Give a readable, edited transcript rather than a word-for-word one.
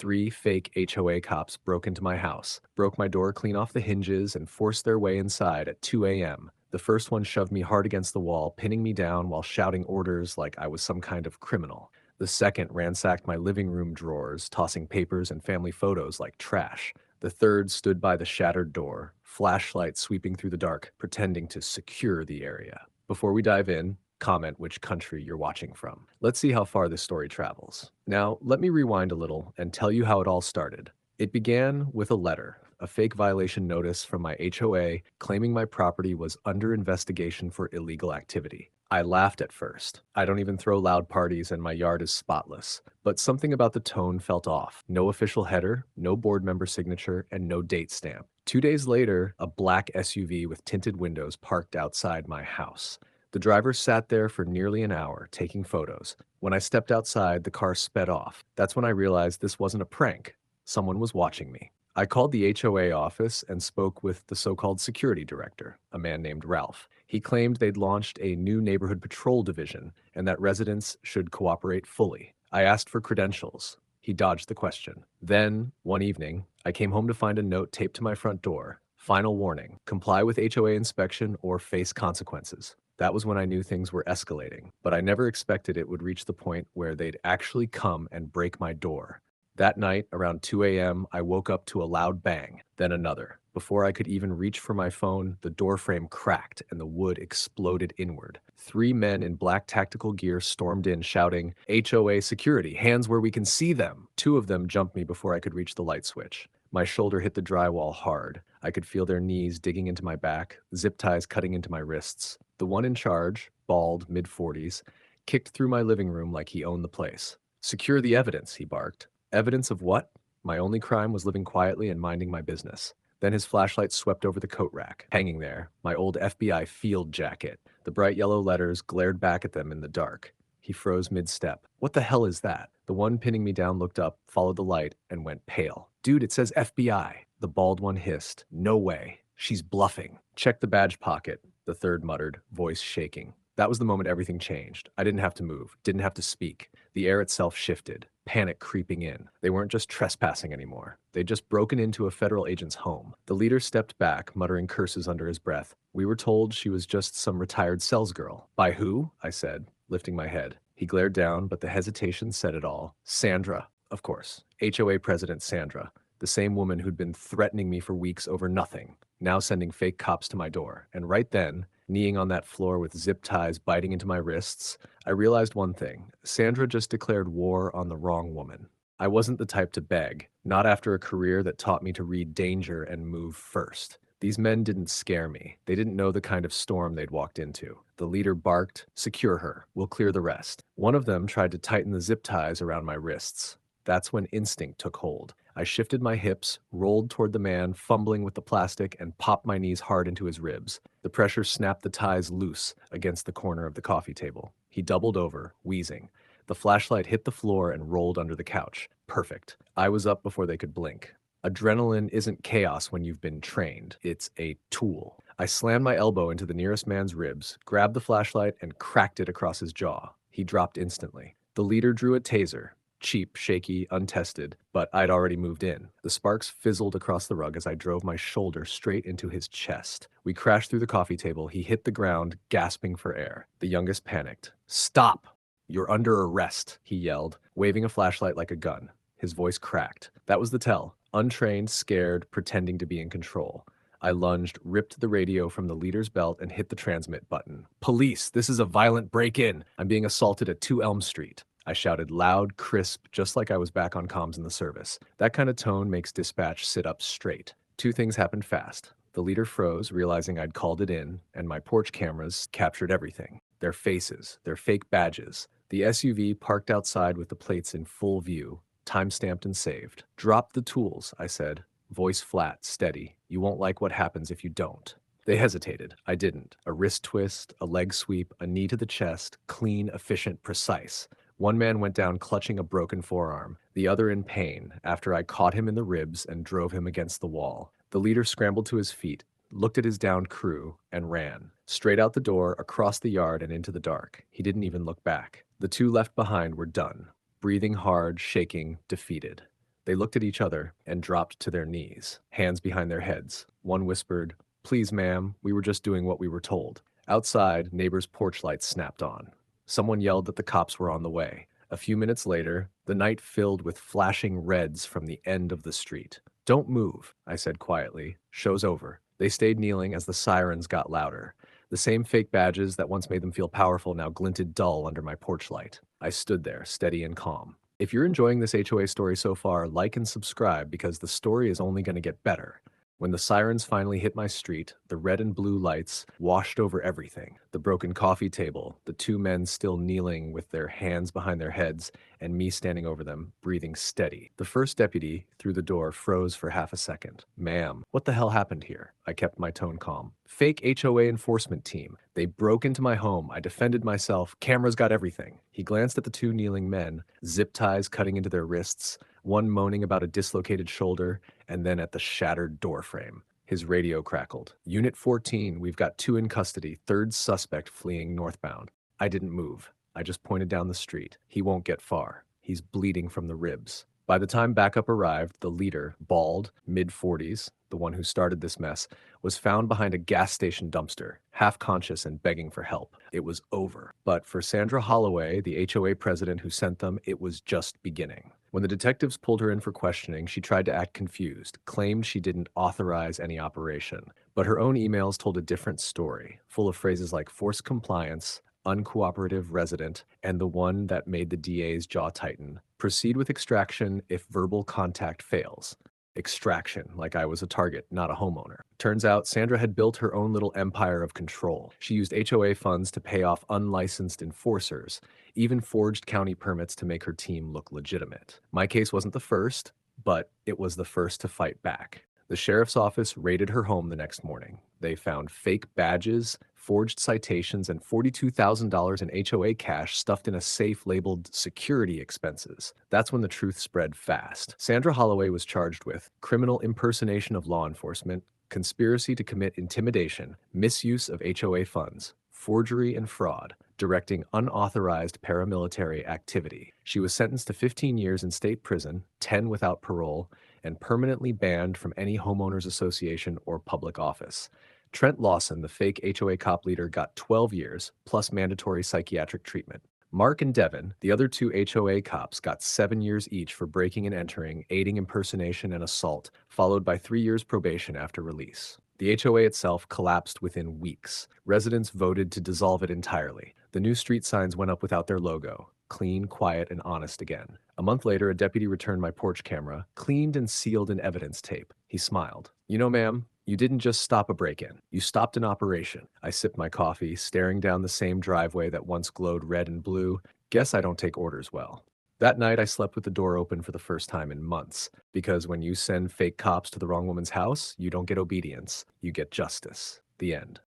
3 fake HOA cops broke into my house, broke my door clean off the hinges, and forced their way inside at 2 a.m. The first one shoved me hard against the wall, pinning me down while shouting orders like I was some kind of criminal. The second ransacked my living room drawers, tossing papers and family photos like trash. The third stood by the shattered door, flashlight sweeping through the dark, pretending to secure the area. Before we dive in, comment which country you're watching from. Let's see how far this story travels. Now, let me rewind a little and tell you how it all started. It began with a letter, a fake violation notice from my HOA claiming my property was under investigation for illegal activity. I laughed at first. I don't even throw loud parties and my yard is spotless. But something about the tone felt off. No official header, no board member signature, and no date stamp. 2 days later, a black SUV with tinted windows parked outside my house. The driver sat there for nearly an hour, taking photos. When I stepped outside, the car sped off. That's when I realized this wasn't a prank. Someone was watching me. I called the HOA office and spoke with the so-called security director, a man named Ralph. He claimed they'd launched a new neighborhood patrol division and that residents should cooperate fully. I asked for credentials. He dodged the question. Then, one evening, I came home to find a note taped to my front door. Final warning: comply with HOA inspection or face consequences. That was when I knew things were escalating, but I never expected it would reach the point where they'd actually come and break my door. That night, around 2 a.m., I woke up to a loud bang, then another. Before I could even reach for my phone, the door frame cracked and the wood exploded inward. 3 men in black tactical gear stormed in, shouting, "HOA security, hands where we can see them!" 2 of them jumped me before I could reach the light switch. My shoulder hit the drywall hard. I could feel their knees digging into my back, zip ties cutting into my wrists. The one in charge, bald, mid-40s, kicked through my living room like he owned the place. "Secure the evidence," he barked. Evidence of what? My only crime was living quietly and minding my business. Then his flashlight swept over the coat rack. Hanging there, my old FBI field jacket. The bright yellow letters glared back at them in the dark. He froze mid-step. "What the hell is that?" The one pinning me down looked up, followed the light, and went pale. "Dude, it says FBI." The bald one hissed. "No way. She's bluffing." "Check the badge pocket," the third muttered, voice shaking. That was the moment everything changed. I didn't have to move, didn't have to speak. The air itself shifted, panic creeping in. They weren't just trespassing anymore. They'd just broken into a federal agent's home. The leader stepped back, muttering curses under his breath. "We were told she was just some retired salesgirl." "By who?" I said, lifting my head. He glared down, but the hesitation said it all. "Sandra." Of course. HOA President Sandra. The same woman who'd been threatening me for weeks over nothing, now sending fake cops to my door. And right then, kneeling on that floor with zip ties biting into my wrists, I realized one thing. Sandra just declared war on the wrong woman. I wasn't the type to beg, not after a career that taught me to read danger and move first. These men didn't scare me. They didn't know the kind of storm they'd walked into. The leader barked, "Secure her. We'll clear the rest." One of them tried to tighten the zip ties around my wrists. That's when instinct took hold. I shifted my hips, rolled toward the man, fumbling with the plastic, and popped my knees hard into his ribs. The pressure snapped the ties loose against the corner of the coffee table. He doubled over, wheezing. The flashlight hit the floor and rolled under the couch. Perfect. I was up before they could blink. Adrenaline isn't chaos when you've been trained. It's a tool. I slammed my elbow into the nearest man's ribs, grabbed the flashlight, and cracked it across his jaw. He dropped instantly. The leader drew a taser. Cheap, shaky, untested, but I'd already moved in. The sparks fizzled across the rug as I drove my shoulder straight into his chest. We crashed through the coffee table. He hit the ground, gasping for air. The youngest panicked. "Stop! You're under arrest," he yelled, waving a flashlight like a gun. His voice cracked. That was the tell. Untrained, scared, pretending to be in control. I lunged, ripped the radio from the leader's belt, and hit the transmit button. "Police, this is a violent break-in. I'm being assaulted at 2 Elm Street." I shouted loud, crisp, just like I was back on comms in the service. That kind of tone makes dispatch sit up straight. 2 things happened fast. The leader froze, realizing I'd called it in, and my porch cameras captured everything. Their faces, their fake badges. The SUV parked outside with the plates in full view, time-stamped and saved. "Drop the tools," I said, voice flat, steady. "You won't like what happens if you don't." They hesitated. I didn't. A wrist twist, a leg sweep, a knee to the chest, clean, efficient, precise. One man went down clutching a broken forearm, the other in pain, after I caught him in the ribs and drove him against the wall. The leader scrambled to his feet, looked at his downed crew, and ran. Straight out the door, across the yard, and into the dark. He didn't even look back. The 2 left behind were done, breathing hard, shaking, defeated. They looked at each other and dropped to their knees, hands behind their heads. One whispered, "Please, ma'am, we were just doing what we were told." Outside, neighbors' porch lights snapped on. Someone yelled that the cops were on the way. A few minutes later, the night filled with flashing reds from the end of the street. "Don't move," I said quietly. "Show's over." They stayed kneeling as the sirens got louder. The same fake badges that once made them feel powerful now glinted dull under my porch light. I stood there, steady and calm. If you're enjoying this HOA story so far, like and subscribe because the story is only going to get better. When the sirens finally hit my street, the red and blue lights washed over everything. The broken coffee table, the two men still kneeling with their hands behind their heads, and me standing over them, breathing steady. The first deputy, through the door, froze for half a second. "Ma'am, what the hell happened here?" I kept my tone calm. "Fake HOA enforcement team. They broke into my home. I defended myself. Cameras got everything." He glanced at the two kneeling men, zip ties cutting into their wrists, one moaning about a dislocated shoulder, and then at the shattered doorframe. His radio crackled. "Unit 14, we've got two in custody, third suspect fleeing northbound." I didn't move. I just pointed down the street. "He won't get far. He's bleeding from the ribs." By the time backup arrived, the leader, bald, mid-40s, the one who started this mess, was found behind a gas station dumpster, half conscious and begging for help. It was over. But for Sandra Holloway, the HOA president who sent them, it was just beginning. When the detectives pulled her in for questioning, she tried to act confused, claimed she didn't authorize any operation. But her own emails told a different story, full of phrases like forced compliance, uncooperative resident, and the one that made the DA's jaw tighten: proceed with extraction if verbal contact fails. Extraction, like I was a target, not a homeowner. Turns out Sandra had built her own little empire of control. She used HOA funds to pay off unlicensed enforcers, even forged county permits to make her team look legitimate. My case wasn't the first, but it was the first to fight back. The sheriff's office raided her home the next morning. They found fake badges, forged citations, and $42,000 in HOA cash stuffed in a safe labeled security expenses. That's when the truth spread fast. Sandra Holloway was charged with criminal impersonation of law enforcement, conspiracy to commit intimidation, misuse of HOA funds, forgery and fraud, directing unauthorized paramilitary activity. She was sentenced to 15 years in state prison, 10 without parole, and permanently banned from any homeowners association or public office. Trent Lawson, the fake HOA cop leader, got 12 years, plus mandatory psychiatric treatment. Mark and Devin, the other two HOA cops, got 7 years each for breaking and entering, aiding impersonation, and assault, followed by 3 years probation after release. The HOA itself collapsed within weeks. Residents voted to dissolve it entirely. The new street signs went up without their logo. Clean, quiet, and honest again. A month later, a deputy returned my porch camera, cleaned and sealed in evidence tape. He smiled. "You know, ma'am, you didn't just stop a break-in. You stopped an operation." I sipped my coffee, staring down the same driveway that once glowed red and blue. Guess I don't take orders well. That night, I slept with the door open for the first time in months, because when you send fake cops to the wrong woman's house, you don't get obedience, you get justice. The end.